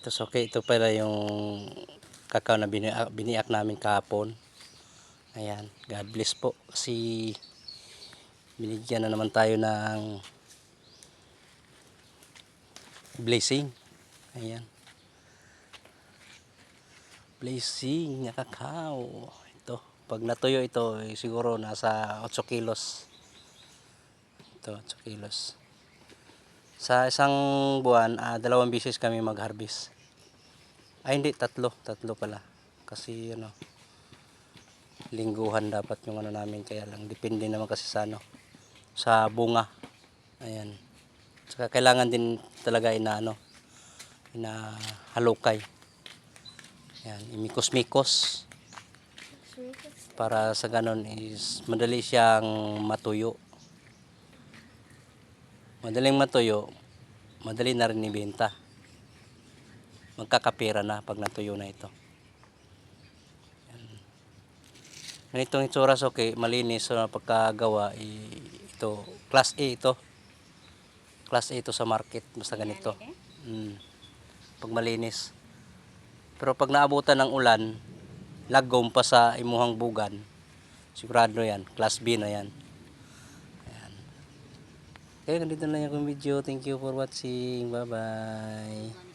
Tapos okay, ito pala yung kakao na biniak namin kahapon. Ayan, God bless po kasi binigyan na naman tayo ng blessing. Ayan. Blessing na kakao. Ito, pag natuyo ito, siguro nasa 8 kilos. Ito, 8 kilos. Sa isang buwan, 2 beses kami mag-harvest. Ay hindi, tatlo pala. Kasi lingguhan dapat yung namin, kaya lang depende naman kasi sa sa bunga. Ayan. Saka kailangan din talaga inahalukay. Ayan, imikos-mikos para sa ganon is madali siyang matuyo. Madaling matuyo, madali na rin ibenta. Magkakapira na pag natuyo na ito. Ganitong itsura, okay, malinis. So pagkagawa, ito class A ito. Class A ito sa market, basta ganito. Pag malinis. Pero pag naabutan ng ulan, lagom pa sa imuhang bugan, sigurado yan, class B na yan. Ayan. Okay, ganito na yung video. Thank you for watching. Bye bye.